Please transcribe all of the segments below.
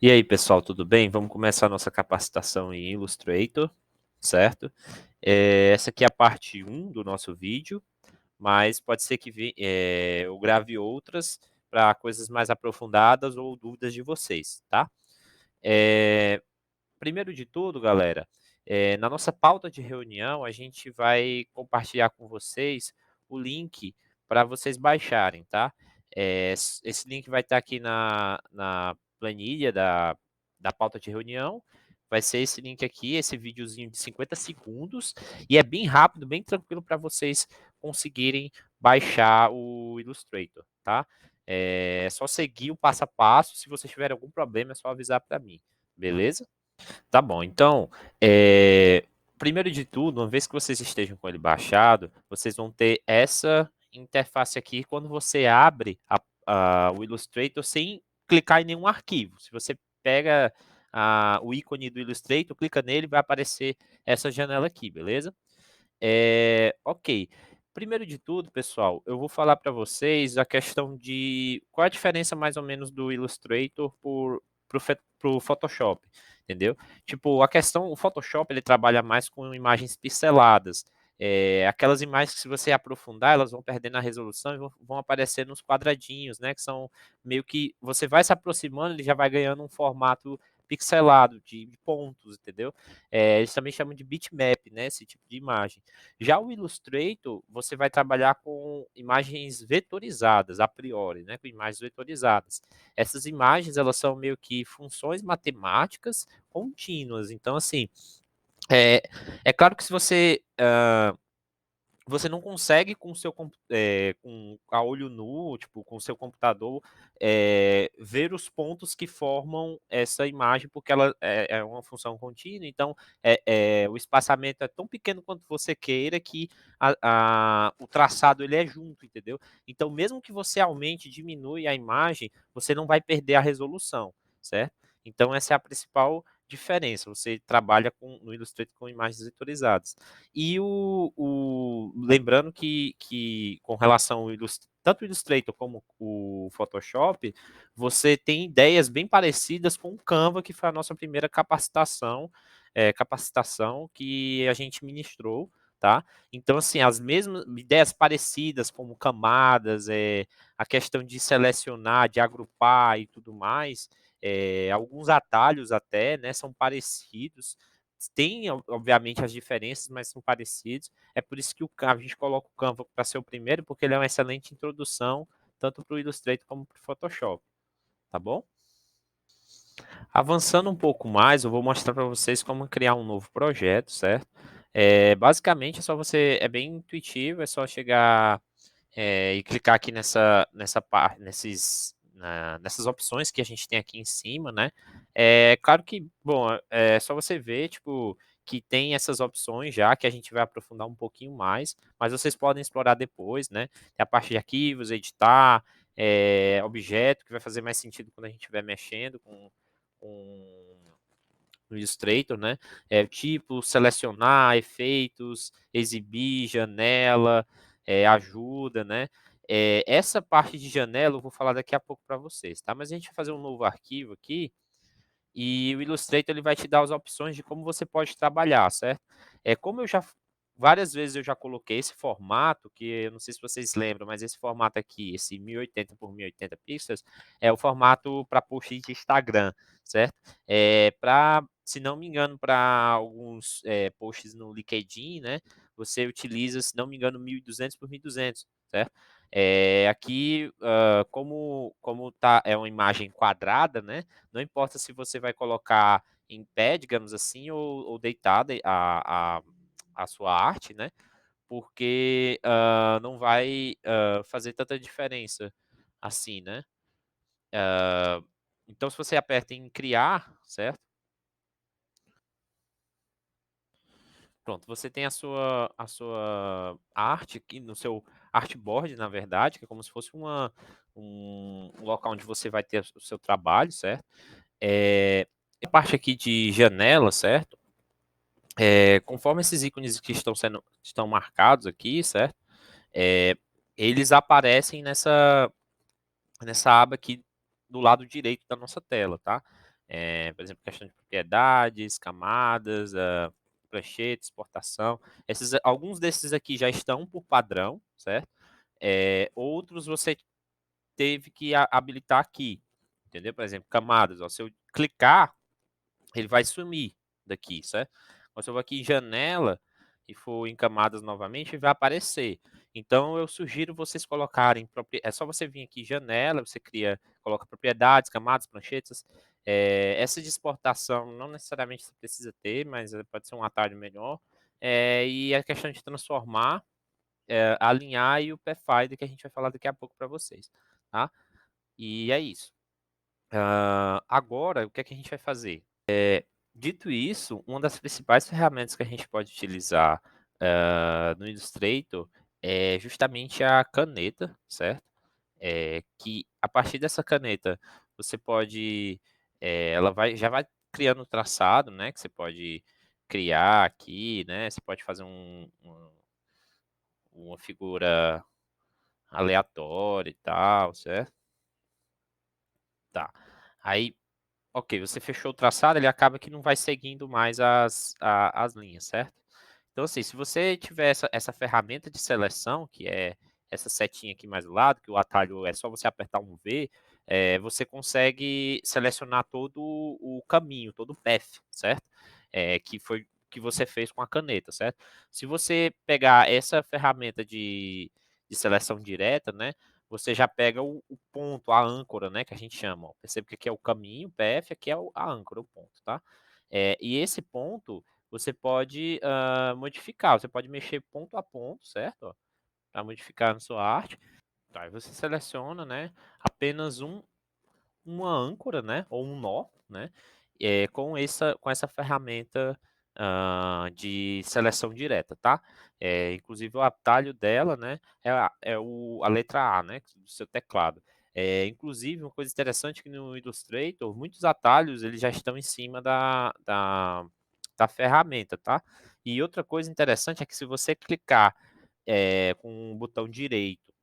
E aí, pessoal, tudo bem? Vamos começar a nossa capacitação em Illustrator, certo? Essa aqui é a parte 1 do nosso vídeo, mas pode ser que eu grave outras para coisas mais aprofundadas ou dúvidas de vocês, tá? Primeiro de tudo, galera, na nossa pauta de reunião, a gente vai compartilhar com vocês o link para vocês baixarem, tá? Esse link vai estar aqui na planilha da pauta de reunião. Vai ser esse link aqui, esse videozinho de 50 segundos, e é bem rápido, bem tranquilo para vocês conseguirem baixar o Illustrator, tá? É só seguir o passo a passo. Se vocês tiverem algum problema, é só avisar para mim, beleza? Tá bom, então, primeiro de tudo, uma vez que vocês estejam com ele baixado, vocês vão ter essa interface aqui quando você abre o Illustrator sem clicar em nenhum arquivo. Se você pega o ícone do Illustrator, clica nele, vai aparecer essa janela aqui, beleza? Ok. Primeiro de tudo, pessoal, eu vou falar para vocês a questão de qual a diferença mais ou menos do Illustrator pro Photoshop, entendeu? Tipo, o Photoshop ele trabalha mais com imagens pixeladas. Aquelas imagens que se você aprofundar, elas vão perdendo a resolução e vão aparecer nos quadradinhos, né? Que são meio que você vai se aproximando, ele já vai ganhando um formato pixelado de pontos, entendeu? Eles também chamam de bitmap, né? Esse tipo de imagem. Já o Illustrator, você vai trabalhar com imagens vetorizadas, a priori, né, com imagens vetorizadas. Essas imagens, elas são meio que funções matemáticas contínuas. Então, assim, é, é claro que se você não consegue com o seu com a olho nu, tipo, com o seu computador, ver os pontos que formam essa imagem, porque ela é uma função contínua, então o espaçamento é tão pequeno quanto você queira que o traçado ele é junto, entendeu? Então, mesmo que você aumente, diminui a imagem, você não vai perder a resolução, certo? Então, essa é a principal diferença. Você trabalha no Illustrator com imagens vetorizadas. E lembrando que com relação ao tanto o Illustrator como o Photoshop, você tem ideias bem parecidas com o Canva, que foi a nossa primeira capacitação que a gente ministrou, tá? Então, assim, as mesmas ideias parecidas, como camadas, a questão de selecionar, de agrupar e tudo mais, alguns atalhos até, né, são parecidos. Tem, obviamente, as diferenças, mas são parecidos. É por isso que a gente coloca o Canva para ser o primeiro, porque ele é uma excelente introdução, tanto para o Illustrator como para o Photoshop, tá bom? Avançando um pouco mais, eu vou mostrar para vocês como criar um novo projeto, certo? Basicamente, é bem intuitivo, é só chegar e clicar aqui nessa parte, nessas opções que a gente tem aqui em cima, né? Claro que, bom, é só você ver, tipo, que tem essas opções já, que a gente vai aprofundar um pouquinho mais, mas vocês podem explorar depois, né? Tem a parte de arquivos, editar, objeto, que vai fazer mais sentido quando a gente estiver mexendo com no Illustrator, né? Tipo, selecionar, efeitos, exibir, janela, ajuda, né? Essa parte de janela eu vou falar daqui a pouco para vocês, tá? Mas a gente vai fazer um novo arquivo aqui e o Illustrator ele vai te dar as opções de como você pode trabalhar, certo? Como várias vezes eu já coloquei esse formato, que eu não sei se vocês lembram, mas esse formato aqui, esse 1080 por 1080 pixels, é o formato para post de Instagram, certo? Se não me engano, para alguns posts no LinkedIn, né, você utiliza, se não me engano, 1200 por 1200, certo? Aqui, como é uma imagem quadrada, né, não importa se você vai colocar em pé, digamos assim, ou deitada a sua arte, né? Porque não vai fazer tanta diferença assim, né? Então, se você aperta em criar, certo? Pronto, você tem a sua arte aqui no seu artboard, na verdade, que é como se fosse um local onde você vai ter o seu trabalho, certo? A parte aqui de janela, certo? Conforme esses ícones que estão marcados aqui, certo? É, eles aparecem nessa aba aqui do lado direito da nossa tela, tá? Por exemplo, questão de propriedades, camadas, prancheta, exportação. Alguns desses aqui já estão por padrão, certo? Outros você teve que habilitar aqui, entendeu? Por exemplo, camadas, ó, se eu clicar, ele vai sumir daqui, certo? Mas se eu vou aqui em janela e for em camadas novamente, vai aparecer. Então eu sugiro vocês colocarem, é só você vir aqui em janela, você coloca propriedades, camadas, pranchetas. Essa de exportação não necessariamente você precisa ter, mas pode ser um atalho melhor. E a questão de transformar, alinhar e o Pathfinder que a gente vai falar daqui a pouco para vocês, tá? E é isso. Agora, o que é que a gente vai fazer? Dito isso, uma das principais ferramentas que a gente pode utilizar no Illustrator é justamente a caneta, certo? Que a partir dessa caneta você pode, já vai criando o traçado, né? Que você pode criar aqui, né? Você pode fazer uma figura aleatória e tal, certo? Tá. Aí, ok, você fechou o traçado, ele acaba que não vai seguindo mais as linhas, certo? Então, assim, se você tiver essa ferramenta de seleção, que é essa setinha aqui mais do lado, que o atalho é só você apertar um V, você consegue selecionar todo o caminho, todo o path, certo? Que foi que você fez com a caneta, certo? Se você pegar essa ferramenta de seleção direta, né? Você já pega o ponto, a âncora, né? Que a gente chama. Ó. Percebe que aqui é o caminho, o PF, aqui é a âncora, o ponto, tá? E esse ponto você pode modificar, você pode mexer ponto a ponto, certo? Para modificar na sua arte. Tá, aí você seleciona, né? Apenas uma âncora, né? Ou um nó, né? Com essa ferramenta de seleção direta, tá? Inclusive o atalho dela, né? A letra A, né? Do seu teclado. Inclusive, uma coisa interessante é que no Illustrator, muitos atalhos eles já estão em cima da ferramenta, tá? E outra coisa interessante é que se você clicar com o botão direito,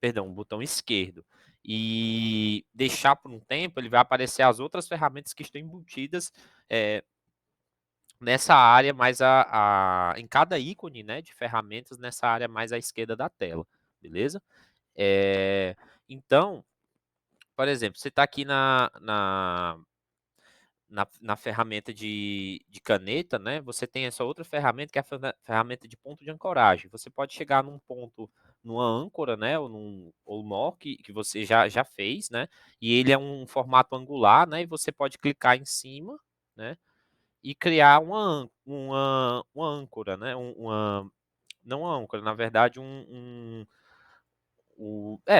perdão, o botão esquerdo e deixar por um tempo, ele vai aparecer as outras ferramentas que estão embutidas nessa área mais em cada ícone, né, de ferramentas nessa área mais à esquerda da tela, beleza? Então, por exemplo, você está aqui na ferramenta de caneta, né, você tem essa outra ferramenta que é a ferramenta de ponto de ancoragem. Você pode chegar num ponto, numa âncora, né, ou nó que você já fez, né, e ele é um formato angular, né, e você pode clicar em cima, né, e criar uma âncora, né, não uma âncora, na verdade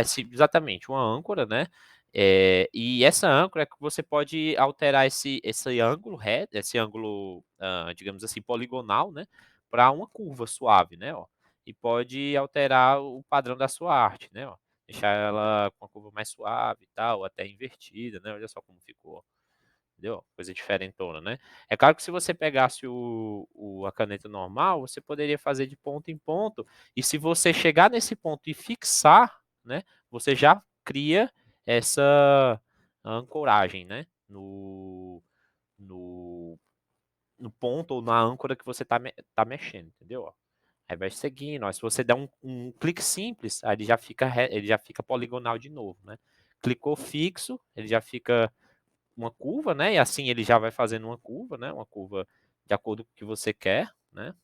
sim, exatamente, uma âncora, né? E essa âncora é que você pode alterar esse ângulo reto, esse ângulo, digamos assim, poligonal, né? Para uma curva suave, né? Ó, e pode alterar o padrão da sua arte, né? Ó, deixar ela com a curva mais suave e tal, até invertida, né? Olha só como ficou. Entendeu? Coisa diferentona, né? É claro que se você pegasse a caneta normal, você poderia fazer de ponto em ponto, e se você chegar nesse ponto e fixar, né, você já cria essa ancoragem, né, no, no ponto ou na âncora que você tá mexendo, entendeu? Ó. Aí vai seguindo, ó, se você der um clique simples, aí ele já fica poligonal de novo, né? Clicou fixo, ele já fica uma curva, né? E assim ele já vai fazendo uma curva, né? Uma curva de acordo com o que você quer, né?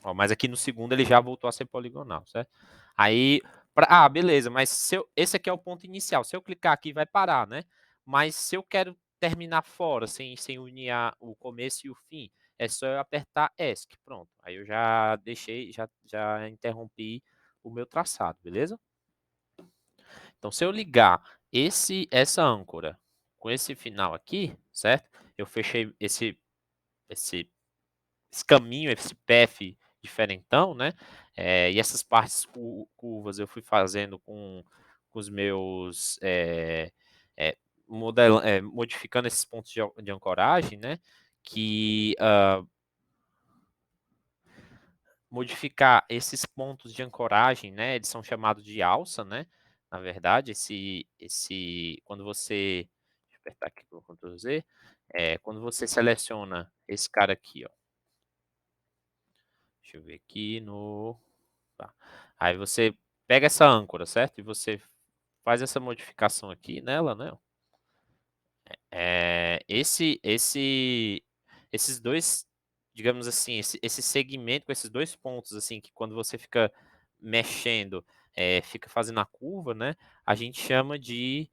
Ó, mas aqui no segundo ele já voltou a ser poligonal, certo? Aí, beleza, mas esse aqui é o ponto inicial. Se eu clicar aqui, vai parar, né? Mas se eu quero terminar fora, sem unir o começo e o fim, é só eu apertar ESC, pronto. Aí eu já deixei, já interrompi o meu traçado, beleza? Então, se eu ligar essa âncora com esse final aqui, certo? Eu fechei esse, esse caminho, esse path diferentão, né? E essas partes curvas eu fui fazendo com os meus modificando esses pontos de ancoragem, né? Que modificar esses pontos de ancoragem, né? Eles são chamados de alça, né? Na verdade, quando você apertar aqui no Ctrl Z, quando você seleciona esse cara aqui, ó, deixa eu ver aqui no tá. Aí você pega essa âncora, certo? E você faz essa modificação aqui nela, né, ó. Esses 2, digamos assim, esse segmento com esses 2 pontos, assim, que quando você fica mexendo, fica fazendo a curva, né, a gente chama de